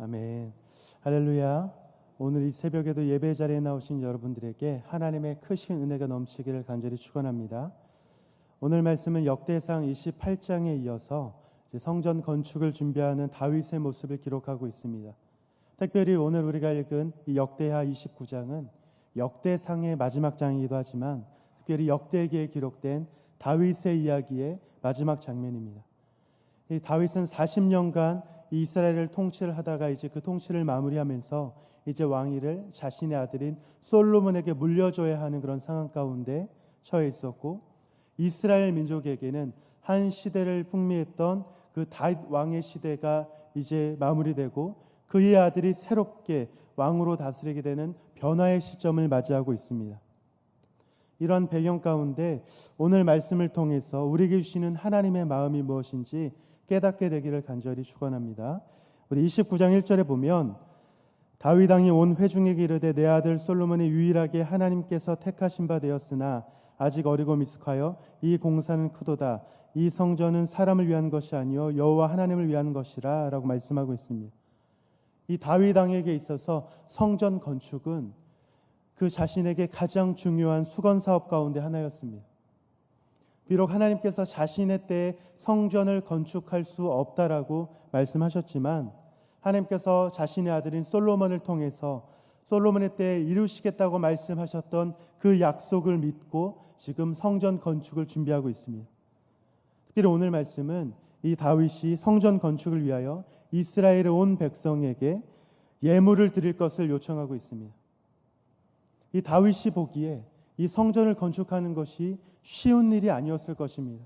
아멘. 할렐루야. 오늘 이 새벽에도 예배 자리에 나오신 여러분들에게 하나님의 크신 은혜가 넘치기를 간절히 축원합니다. 오늘 말씀은 역대상 28장에 이어서 성전 건축을 준비하는 다윗의 모습을 기록하고 있습니다. 특별히 오늘 우리가 읽은 이 역대하 29장은 역대상의 마지막 장이기도 하지만 특별히 역대기에 기록된 다윗의 이야기의 마지막 장면입니다. 이 다윗은 40년간 이스라엘을 통치를 하다가 이제 그 통치를 마무리하면서 이제 왕위를 자신의 아들인 솔로몬에게 물려줘야 하는 그런 상황 가운데 처해 있었고, 이스라엘 민족에게는 한 시대를 풍미했던 그 다윗 왕의 시대가 이제 마무리되고 그의 아들이 새롭게 왕으로 다스리게 되는 변화의 시점을 맞이하고 있습니다. 이런 배경 가운데 오늘 말씀을 통해서 우리에게 주시는 하나님의 마음이 무엇인지 깨닫게 되기를 간절히 축원합니다. 우리 29장 1절에 보면 다윗 왕이 온 회중에게 이르되 내 아들 솔로몬이 유일하게 하나님께서 택하신 바 되었으나 아직 어리고 미숙하여 이 공사는 크도다. 이 성전은 사람을 위한 것이 아니요 여호와 하나님을 위한 것이라 라고 말씀하고 있습니다. 이 다윗 왕에게 있어서 성전 건축은 그 자신에게 가장 중요한 수건 사업 가운데 하나였습니다. 비록 하나님께서 자신의 때에 성전을 건축할 수 없다라고 말씀하셨지만 하나님께서 자신의 아들인 솔로몬을 통해서 솔로몬의 때에 이루시겠다고 말씀하셨던 그 약속을 믿고 지금 성전 건축을 준비하고 있습니다. 특별히 오늘 말씀은 이 다윗이 성전 건축을 위하여 이스라엘의 온 백성에게 예물을 드릴 것을 요청하고 있습니다. 이 다윗이 보기에 이 성전을 건축하는 것이 쉬운 일이 아니었을 것입니다.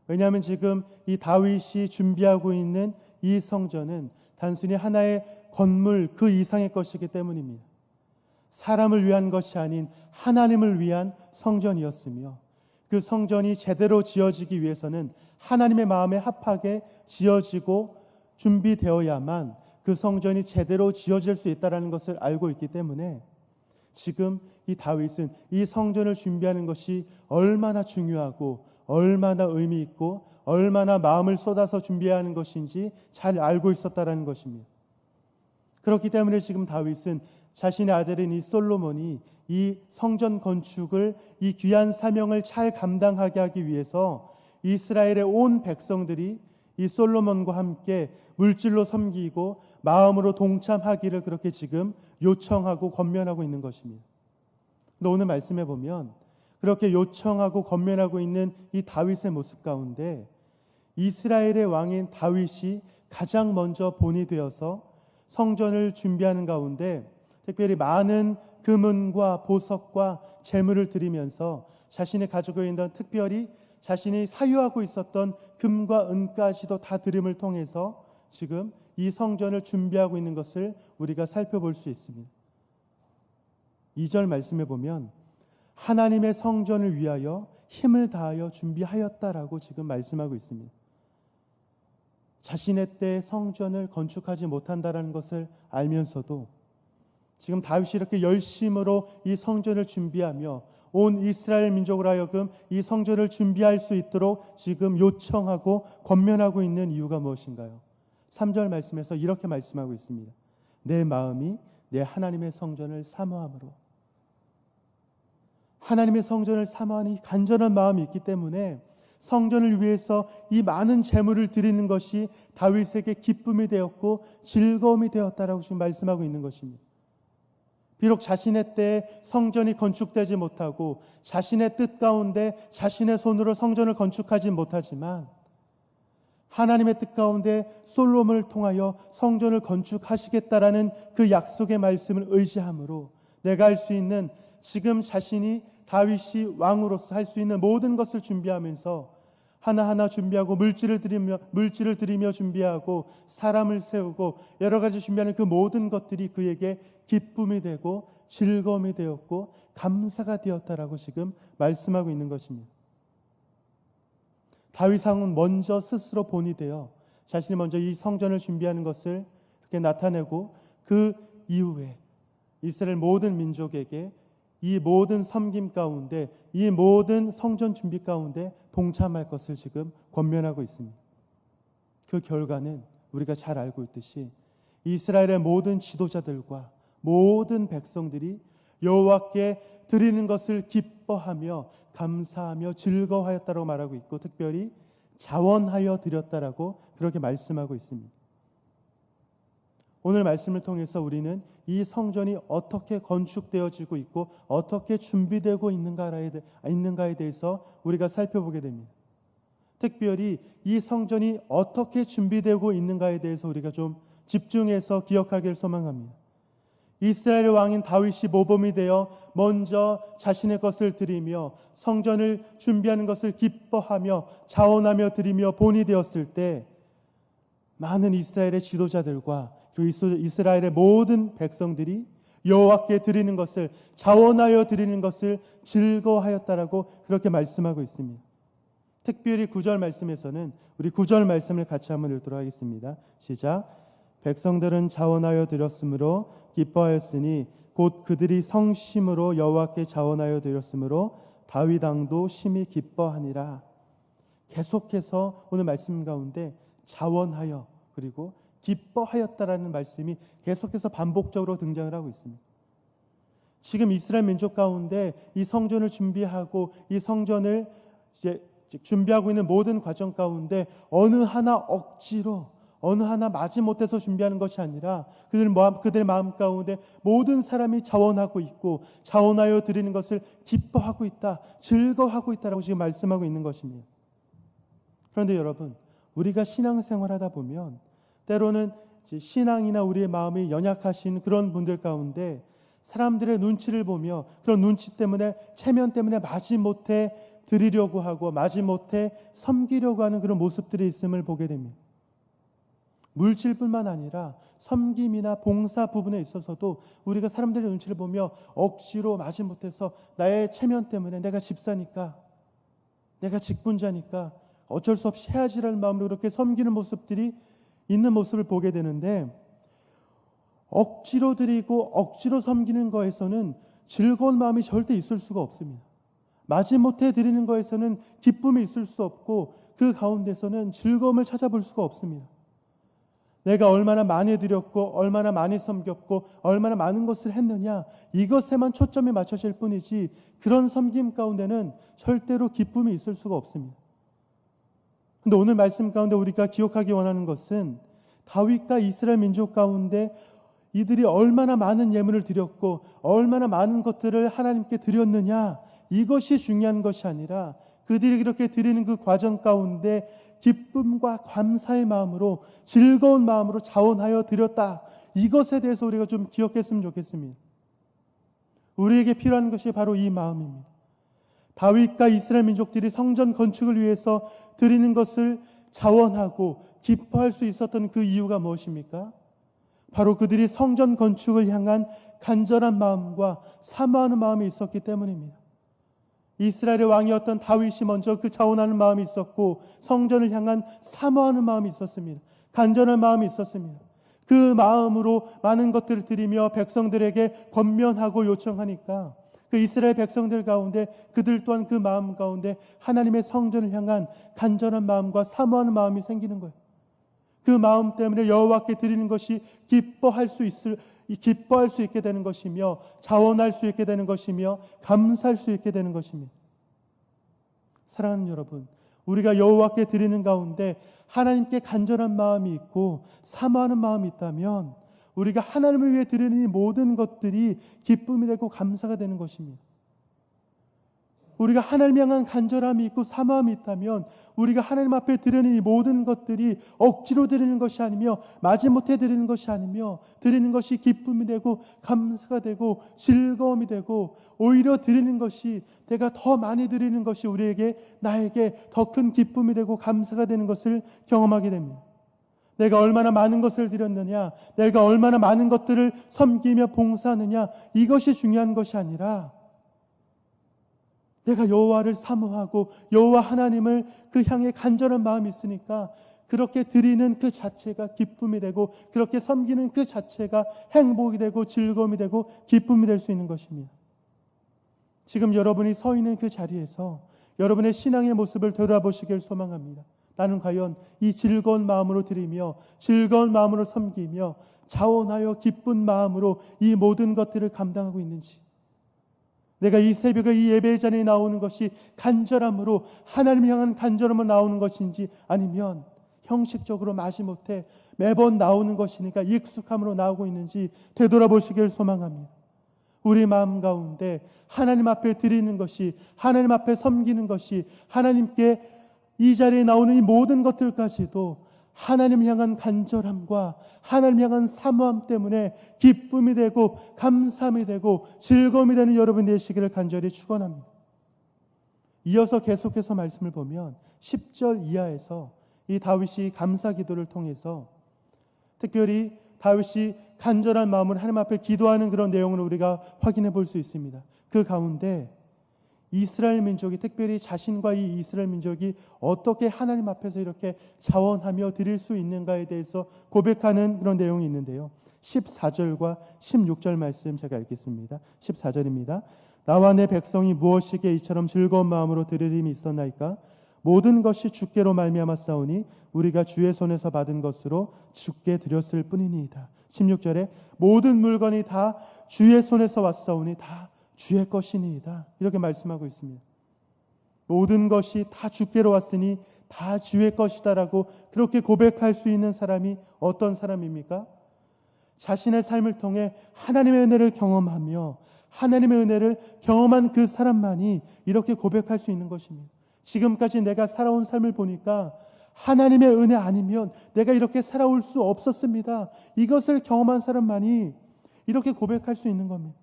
왜냐하면 지금 이 다윗이 준비하고 있는 이 성전은 단순히 하나의 건물 그 이상의 것이기 때문입니다. 사람을 위한 것이 아닌 하나님을 위한 성전이었으며 그 성전이 제대로 지어지기 위해서는 하나님의 마음에 합하게 지어지고 준비되어야만 그 성전이 제대로 지어질 수 있다는 것을 알고 있기 때문에 지금 이 다윗은 이 성전을 준비하는 것이 얼마나 중요하고 얼마나 의미 있고 얼마나 마음을 쏟아서 준비해야 하는 것인지 잘 알고 있었다는 것입니다. 그렇기 때문에 지금 다윗은 자신의 아들인 이 솔로몬이 이 성전 건축을 이 귀한 사명을 잘 감당하게 하기 위해서 이스라엘의 온 백성들이 이 솔로몬과 함께 물질로 섬기고 마음으로 동참하기를 그렇게 지금 요청하고 권면하고 있는 것입니다. 근데 오늘 말씀해 보면 그렇게 요청하고 권면하고 있는 이 다윗의 모습 가운데 이스라엘의 왕인 다윗이 가장 먼저 본이 되어서 성전을 준비하는 가운데 특별히 많은 금은과 보석과 재물을 드리면서 자신이 가지고 있는 특별히 자신이 사유하고 있었던 금과 은까지도 다 드림을 통해서 지금 이 성전을 준비하고 있는 것을 우리가 살펴볼 수 있습니다. 2절 말씀해 보면 하나님의 성전을 위하여 힘을 다하여 준비하였다라고 지금 말씀하고 있습니다. 자신의 때 성전을 건축하지 못한다라는 것을 알면서도 지금 다윗이 이렇게 열심으로 이 성전을 준비하며 온 이스라엘 민족으로 하여금 이 성전을 준비할 수 있도록 지금 요청하고 권면하고 있는 이유가 무엇인가요? 3절 말씀에서 이렇게 말씀하고 있습니다. 내 마음이 내 하나님의 성전을 사모함으로. 하나님의 성전을 사모하는 이 간절한 마음이 있기 때문에 성전을 위해서 이 많은 재물을 드리는 것이 다윗에게 기쁨이 되었고 즐거움이 되었다라고 지금 말씀하고 있는 것입니다. 비록 자신의 때에 성전이 건축되지 못하고 자신의 뜻 가운데 자신의 손으로 성전을 건축하지 못하지만 하나님의 뜻 가운데 솔로몬을 통하여 성전을 건축하시겠다라는 그 약속의 말씀을 의지함으로 내가 할 수 있는 지금 자신이 다윗이 왕으로서 할 수 있는 모든 것을 준비하면서 하나하나 준비하고 물질을 드리며 준비하고 사람을 세우고 여러 가지 준비하는 그 모든 것들이 그에게 기쁨이 되고 즐거움이 되었고 감사가 되었다라고 지금 말씀하고 있는 것입니다. 다윗 왕은 먼저 스스로 본이 되어 자신이 먼저 이 성전을 준비하는 것을 이렇게 나타내고 그 이후에 이스라엘 모든 민족에게 이 모든 섬김 가운데 이 모든 성전 준비 가운데 동참할 것을 지금 권면하고 있습니다. 그 결과는 우리가 잘 알고 있듯이 이스라엘의 모든 지도자들과 모든 백성들이 여호와께 드리는 것을 기뻐하며 감사하며 즐거워하였다고 말하고 있고, 특별히 자원하여 드렸다라고 그렇게 말씀하고 있습니다. 오늘 말씀을 통해서 우리는 이 성전이 어떻게 건축되어지고 있고 어떻게 준비되고 있는가에 대해서 우리가 살펴보게 됩니다. 특별히 이 성전이 어떻게 준비되고 있는가에 대해서 우리가 좀 집중해서 기억하기를 소망합니다. 이스라엘 왕인 다윗이 모범이 되어 먼저 자신의 것을 드리며 성전을 준비하는 것을 기뻐하며 자원하며 드리며 본이 되었을 때, 많은 이스라엘의 지도자들과 그리고 이스라엘의 모든 백성들이 여호와께 드리는 것을, 자원하여 드리는 것을 즐거워하였다라고 그렇게 말씀하고 있습니다. 특별히 9절 말씀에서는 우리 9절 말씀을 같이 한번 읽도록 하겠습니다. 시작. 백성들은 자원하여 드렸으므로 기뻐하였으니 곧 그들이 성심으로 여호와께 자원하여 드렸으므로 다윗 왕도 심히 기뻐하니라. 계속해서 오늘 말씀 가운데 자원하여 그리고 기뻐하였다라는 말씀이 계속해서 반복적으로 등장을 하고 있습니다. 지금 이스라엘 민족 가운데 이 성전을 준비하고 이 성전을 이제 준비하고 있는 모든 과정 가운데 어느 하나 억지로, 어느 하나 마지못해서 준비하는 것이 아니라 그들의 마음 가운데 모든 사람이 자원하고 있고 자원하여 드리는 것을 기뻐하고 있다, 즐거워하고 있다라고 지금 말씀하고 있는 것입니다. 그런데 여러분, 우리가 신앙생활하다 보면 때로는 신앙이나 우리의 마음이 연약하신 그런 분들 가운데 사람들의 눈치를 보며 그런 눈치 때문에, 체면 때문에 마지못해 드리려고 하고 마지못해 섬기려고 하는 그런 모습들이 있음을 보게 됩니다. 물질뿐만 아니라 섬김이나 봉사 부분에 있어서도 우리가 사람들의 눈치를 보며 억지로 마지못해서 나의 체면 때문에, 내가 집사니까, 내가 직분자니까 어쩔 수 없이 해야지라는 마음으로 그렇게 섬기는 모습들이 있는 모습을 보게 되는데, 억지로 드리고 억지로 섬기는 거에서는 즐거운 마음이 절대 있을 수가 없습니다. 마지못해 드리는 거에서는 기쁨이 있을 수 없고 그 가운데서는 즐거움을 찾아볼 수가 없습니다. 내가 얼마나 많이 드렸고 얼마나 많이 섬겼고 얼마나 많은 것을 했느냐, 이것에만 초점이 맞춰질 뿐이지 그런 섬김 가운데는 절대로 기쁨이 있을 수가 없습니다. 그런데 오늘 말씀 가운데 우리가 기억하기 원하는 것은 다윗과 이스라엘 민족 가운데 이들이 얼마나 많은 예물을 드렸고 얼마나 많은 것들을 하나님께 드렸느냐, 이것이 중요한 것이 아니라 그들이 그렇게 드리는 그 과정 가운데 기쁨과 감사의 마음으로, 즐거운 마음으로 자원하여 드렸다, 이것에 대해서 우리가 좀 기억했으면 좋겠습니다. 우리에게 필요한 것이 바로 이 마음입니다. 다윗과 이스라엘 민족들이 성전 건축을 위해서 드리는 것을 자원하고 기뻐할 수 있었던 그 이유가 무엇입니까? 바로 그들이 성전 건축을 향한 간절한 마음과 사모하는 마음이 있었기 때문입니다. 이스라엘의 왕이었던 다윗이 먼저 그 자원하는 마음이 있었고 성전을 향한 사모하는 마음이 있었습니다. 간절한 마음이 있었습니다. 그 마음으로 많은 것들을 드리며 백성들에게 권면하고 요청하니까 그 이스라엘 백성들 가운데 그들 또한 그 마음 가운데 하나님의 성전을 향한 간절한 마음과 사모하는 마음이 생기는 거예요. 그 마음 때문에 여호와께 드리는 것이 기뻐할 수 있게 되는 것이며 자원할 수 있게 되는 것이며 감사할 수 있게 되는 것입니다. 사랑하는 여러분, 우리가 여호와께 드리는 가운데 하나님께 간절한 마음이 있고 사모하는 마음이 있다면 우리가 하나님을 위해 드리는 이 모든 것들이 기쁨이 되고 감사가 되는 것입니다. 우리가 하나님 향한 간절함이 있고 사모함이 있다면 우리가 하나님 앞에 드리는 이 모든 것들이 억지로 드리는 것이 아니며 마지못해 드리는 것이 아니며 드리는 것이 기쁨이 되고 감사가 되고 즐거움이 되고 오히려 드리는 것이, 내가 더 많이 드리는 것이 나에게 더 큰 기쁨이 되고 감사가 되는 것을 경험하게 됩니다. 내가 얼마나 많은 것을 드렸느냐, 내가 얼마나 많은 것들을 섬기며 봉사하느냐, 이것이 중요한 것이 아니라 내가 여호와를 사모하고 여호와 하나님을 그 향해 간절한 마음이 있으니까 그렇게 드리는 그 자체가 기쁨이 되고 그렇게 섬기는 그 자체가 행복이 되고 즐거움이 되고 기쁨이 될 수 있는 것입니다. 지금 여러분이 서 있는 그 자리에서 여러분의 신앙의 모습을 되돌아보시길 소망합니다. 나는 과연 이 즐거운 마음으로 드리며 즐거운 마음으로 섬기며 자원하여 기쁜 마음으로 이 모든 것들을 감당하고 있는지, 내가 이 새벽에 이 예배 자리에 나오는 것이 간절함으로 하나님을 향한 간절함으로 나오는 것인지, 아니면 형식적으로 마지못해 매번 나오는 것이니까 익숙함으로 나오고 있는지 되돌아보시길 소망합니다. 우리 마음 가운데 하나님 앞에 드리는 것이, 하나님 앞에 섬기는 것이, 하나님께 이 자리에 나오는 이 모든 것들까지도 하나님을 향한 간절함과 하나님을 향한 사모함 때문에 기쁨이 되고 감사함이 되고 즐거움이 되는 여러분 되시기를 간절히 축원합니다. 이어서 계속해서 말씀을 보면 10절 이하에서 이 다윗이 감사 기도를 통해서 특별히 다윗이 간절한 마음으로 하나님 앞에 기도하는 그런 내용을 우리가 확인해 볼 수 있습니다. 그 가운데 이스라엘 민족이, 특별히 자신과 이 이스라엘 민족이 어떻게 하나님 앞에서 이렇게 자원하며 드릴 수 있는가에 대해서 고백하는 그런 내용이 있는데요. 14절과 16절 말씀 제가 읽겠습니다. 14절입니다. 나와 내 백성이 무엇이기에 이처럼 즐거운 마음으로 드릴 힘이 있었나이까? 모든 것이 주께로 말미암았사오니 우리가 주의 손에서 받은 것으로 주께 드렸을 뿐이니이다. 16절에 모든 물건이 다 주의 손에서 왔사오니 다 주의 것이니이다. 이렇게 말씀하고 있습니다. 모든 것이 다 주께로 왔으니 다 주의 것이다라고 그렇게 고백할 수 있는 사람이 어떤 사람입니까? 자신의 삶을 통해 하나님의 은혜를 경험하며 하나님의 은혜를 경험한 그 사람만이 이렇게 고백할 수 있는 것입니다. 지금까지 내가 살아온 삶을 보니까 하나님의 은혜 아니면 내가 이렇게 살아올 수 없었습니다. 이것을 경험한 사람만이 이렇게 고백할 수 있는 겁니다.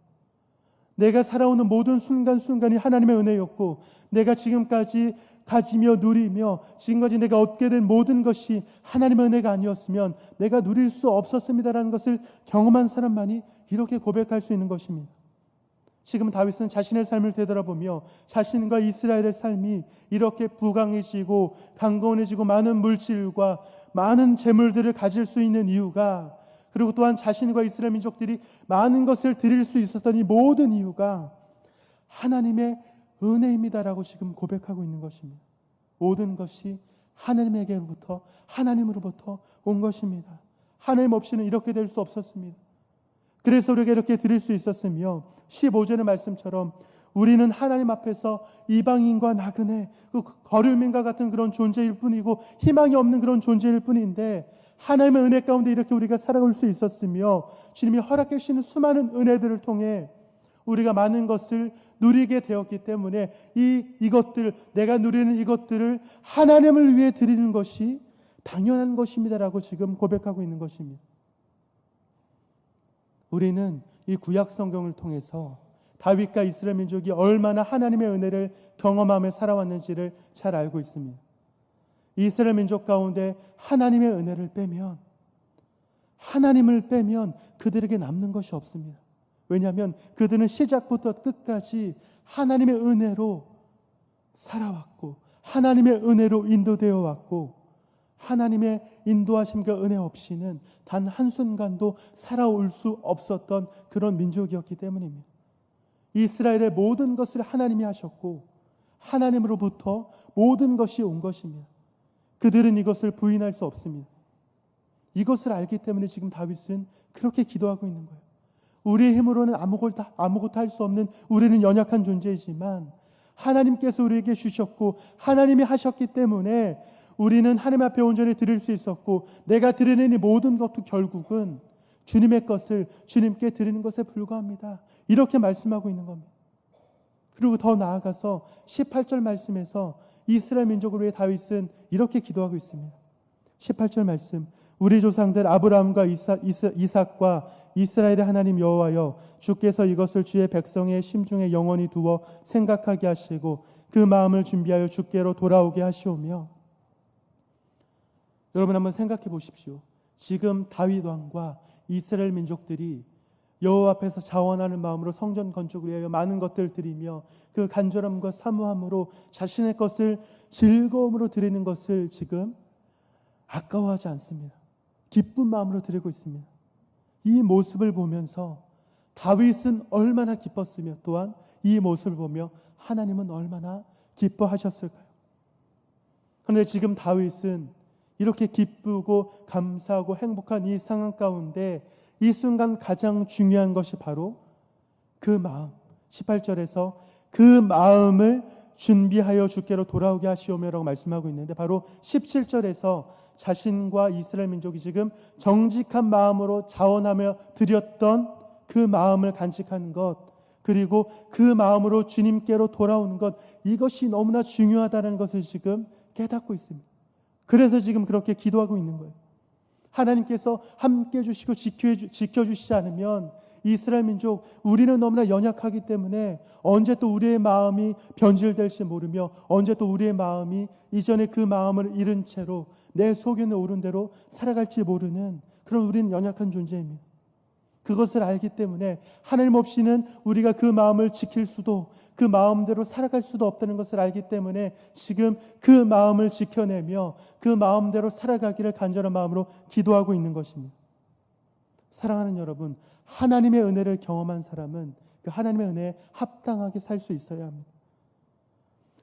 내가 살아오는 모든 순간순간이 하나님의 은혜였고, 내가 지금까지 가지며 누리며 지금까지 내가 얻게 된 모든 것이 하나님의 은혜가 아니었으면 내가 누릴 수 없었습니다라는 것을 경험한 사람만이 이렇게 고백할 수 있는 것입니다. 지금 다윗은 자신의 삶을 되돌아보며 자신과 이스라엘의 삶이 이렇게 부강해지고 강건해지고 많은 물질과 많은 재물들을 가질 수 있는 이유가, 그리고 또한 자신과 이스라엘 민족들이 많은 것을 드릴 수 있었던 이 모든 이유가 하나님의 은혜입니다라고 지금 고백하고 있는 것입니다. 모든 것이 하나님에게로부터, 하나님으로부터 온 것입니다. 하나님 없이는 이렇게 될 수 없었습니다. 그래서 우리가 이렇게 드릴 수 있었으며, 15절의 말씀처럼 우리는 하나님 앞에서 이방인과 나그네, 거류민과 같은 그런 존재일 뿐이고 희망이 없는 그런 존재일 뿐인데, 하나님의 은혜 가운데 이렇게 우리가 살아올 수 있었으며, 주님이 허락해 주시는 수많은 은혜들을 통해 우리가 많은 것을 누리게 되었기 때문에 이것들, 내가 누리는 이것들을 하나님을 위해 드리는 것이 당연한 것입니다라고 지금 고백하고 있는 것입니다. 우리는 이 구약 성경을 통해서 다윗과 이스라엘 민족이 얼마나 하나님의 은혜를 경험하며 살아왔는지를 잘 알고 있습니다. 이스라엘 민족 가운데 하나님의 은혜를 빼면, 하나님을 빼면 그들에게 남는 것이 없습니다. 왜냐하면 그들은 시작부터 끝까지 하나님의 은혜로 살아왔고 하나님의 은혜로 인도되어 왔고, 하나님의 인도하심과 은혜 없이는 단 한순간도 살아올 수 없었던 그런 민족이었기 때문입니다. 이스라엘의 모든 것을 하나님이 하셨고 하나님으로부터 모든 것이 온 것입니다. 그들은 이것을 부인할 수 없습니다. 이것을 알기 때문에 지금 다윗은 그렇게 기도하고 있는 거예요. 우리의 힘으로는 아무것도 할 수 없는 우리는 연약한 존재이지만 하나님께서 우리에게 주셨고 하나님이 하셨기 때문에 우리는 하나님 앞에 온전히 드릴 수 있었고, 내가 드리는 이 모든 것도 결국은 주님의 것을 주님께 드리는 것에 불과합니다. 이렇게 말씀하고 있는 겁니다. 그리고 더 나아가서 18절 말씀에서 이스라엘 민족을 위해 다윗은 이렇게 기도하고 있습니다. 18절 말씀, 우리 조상들 아브라함과 이삭과 이스라엘의 하나님 여호와여, 주께서 이것을 주의 백성의 심중에 영원히 두어 생각하게 하시고 그 마음을 준비하여 주께로 돌아오게 하시오며. 여러분 한번 생각해 보십시오. 지금 다윗 왕과 이스라엘 민족들이 여호와 앞에서 자원하는 마음으로 성전 건축을 위하여 많은 것들을 드리며 그 간절함과 사모함으로 자신의 것을 즐거움으로 드리는 것을 지금 아까워하지 않습니다. 기쁜 마음으로 드리고 있습니다. 이 모습을 보면서 다윗은 얼마나 기뻤으며, 또한 이 모습을 보며 하나님은 얼마나 기뻐하셨을까요? 그런데 지금 다윗은 이렇게 기쁘고 감사하고 행복한 이 상황 가운데 이 순간 가장 중요한 것이 바로 그 마음, 18절에서 그 마음을 준비하여 주께로 돌아오게 하시오며라고 말씀하고 있는데, 바로 17절에서 자신과 이스라엘 민족이 지금 정직한 마음으로 자원하며 드렸던 그 마음을 간직하는 것, 그리고 그 마음으로 주님께로 돌아오는 것, 이것이 너무나 중요하다는 것을 지금 깨닫고 있습니다. 그래서 지금 그렇게 기도하고 있는 거예요. 하나님께서 함께 해주시고 지켜주시지 않으면 이스라엘 민족, 우리는 너무나 연약하기 때문에 언제 또 우리의 마음이 변질될지 모르며 언제 또 우리의 마음이 이전에 그 마음을 잃은 채로 내 속에 오른 대로 살아갈지 모르는 그런 우리는 연약한 존재입니다. 그것을 알기 때문에 하나님 없이는 우리가 그 마음을 지킬 수도 그 마음대로 살아갈 수도 없다는 것을 알기 때문에 지금 그 마음을 지켜내며 그 마음대로 살아가기를 간절한 마음으로 기도하고 있는 것입니다. 사랑하는 여러분, 하나님의 은혜를 경험한 사람은 그 하나님의 은혜에 합당하게 살 수 있어야 합니다.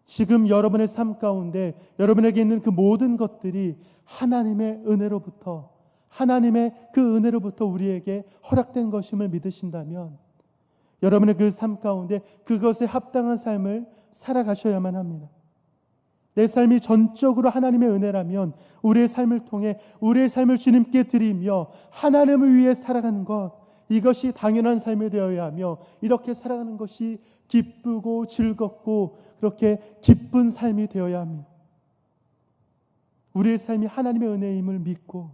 지금 여러분의 삶 가운데 여러분에게 있는 그 모든 것들이 하나님의 은혜로부터, 하나님의 그 은혜로부터 우리에게 허락된 것임을 믿으신다면 여러분의 그 삶 가운데 그것에 합당한 삶을 살아가셔야만 합니다. 내 삶이 전적으로 하나님의 은혜라면 우리의 삶을 통해 우리의 삶을 주님께 드리며 하나님을 위해 살아가는 것, 이것이 당연한 삶이 되어야 하며 이렇게 살아가는 것이 기쁘고 즐겁고 그렇게 기쁜 삶이 되어야 합니다. 우리의 삶이 하나님의 은혜임을 믿고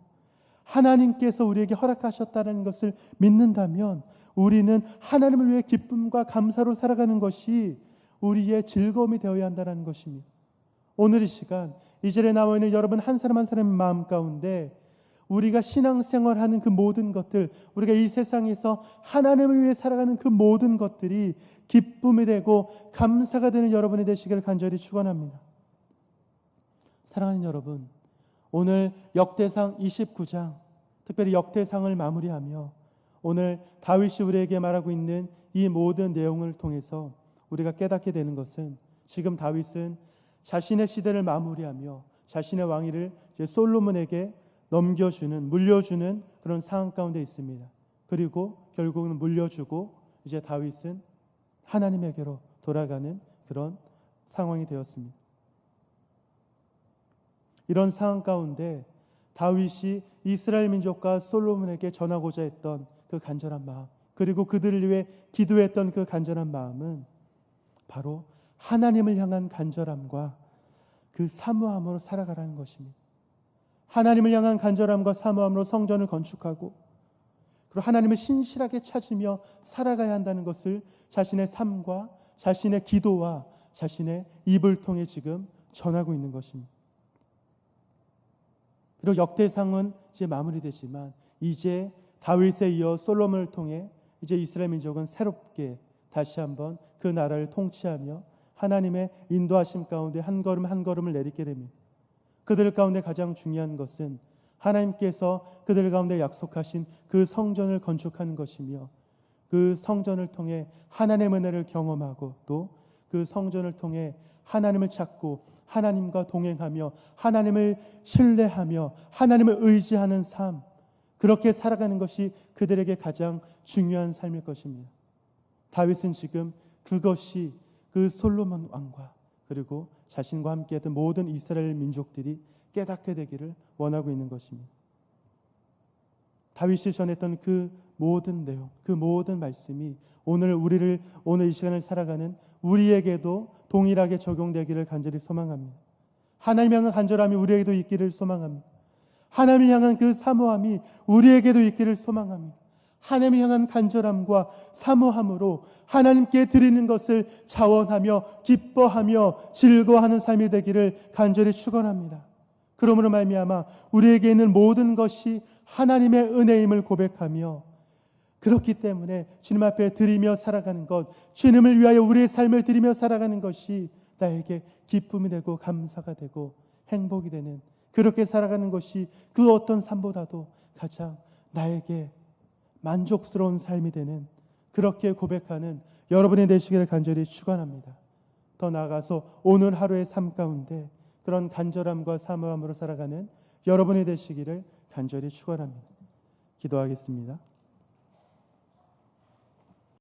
하나님께서 우리에게 허락하셨다는 것을 믿는다면 우리는 하나님을 위해 기쁨과 감사로 살아가는 것이 우리의 즐거움이 되어야 한다는 것입니다. 오늘 이 시간 이 자리에 나와 있는 여러분 한 사람 한 사람의 마음 가운데 우리가 신앙생활하는 그 모든 것들, 우리가 이 세상에서 하나님을 위해 살아가는 그 모든 것들이 기쁨이 되고 감사가 되는 여러분이 되시기를 간절히 축원합니다. 사랑하는 여러분, 오늘 역대상 29장, 특별히 역대상을 마무리하며 오늘 다윗이 우리에게 말하고 있는 이 모든 내용을 통해서 우리가 깨닫게 되는 것은, 지금 다윗은 자신의 시대를 마무리하며 자신의 왕위를 이제 솔로몬에게 물려주는 그런 상황 가운데 있습니다. 그리고 결국은 물려주고 이제 다윗은 하나님에게로 돌아가는 그런 상황이 되었습니다. 이런 상황 가운데 다윗이 이스라엘 민족과 솔로몬에게 전하고자 했던 그 간절한 마음, 그리고 그들을 위해 기도했던 그 간절한 마음은 바로 하나님을 향한 간절함과 그 사모함으로 살아가라는 것입니다. 하나님을 향한 간절함과 사모함으로 성전을 건축하고 그리고 하나님을 신실하게 찾으며 살아가야 한다는 것을 자신의 삶과 자신의 기도와 자신의 입을 통해 지금 전하고 있는 것입니다. 비록 역대상은 이제 마무리되지만 이제 다윗에 이어 솔로몬을 통해 이제 이스라엘 민족은 새롭게 다시 한번 그 나라를 통치하며 하나님의 인도하심 가운데 한 걸음 한 걸음을 내딛게 됩니다. 그들 가운데 가장 중요한 것은 하나님께서 그들 가운데 약속하신 그 성전을 건축하는 것이며 그 성전을 통해 하나님의 은혜를 경험하고 또 그 성전을 통해 하나님을 찾고 하나님과 동행하며 하나님을 신뢰하며 하나님을 의지하는 삶, 그렇게 살아가는 것이 그들에게 가장 중요한 삶일 것입니다. 다윗은 지금 그것이 그 솔로몬 왕과 그리고 자신과 함께했던 모든 이스라엘 민족들이 깨닫게 되기를 원하고 있는 것입니다. 다윗이 전했던 그 모든 내용, 그 모든 말씀이 오늘 이 시간을 살아가는 우리에게도 동일하게 적용되기를 간절히 소망합니다. 하나님 향한 간절함이 우리에게도 있기를 소망합니다. 하나님을 향한 그 사모함이 우리에게도 있기를 소망합니다. 하나님을 향한 간절함과 사모함으로 하나님께 드리는 것을 자원하며 기뻐하며 즐거워하는 삶이 되기를 간절히 축원합니다. 그러므로 말미암아 우리에게 있는 모든 것이 하나님의 은혜임을 고백하며, 그렇기 때문에 주님 앞에 드리며 살아가는 것, 주님을 위하여 우리의 삶을 드리며 살아가는 것이 나에게 기쁨이 되고 감사가 되고 행복이 되는, 그렇게 살아가는 것이 그 어떤 삶보다도 가장 나에게 만족스러운 삶이 되는, 그렇게 고백하는 여러분이 되시기를 간절히 축원합니다. 더 나아가서 오늘 하루의 삶 가운데 그런 간절함과 사모함으로 살아가는 여러분이 되시기를 간절히 축원합니다. 기도하겠습니다.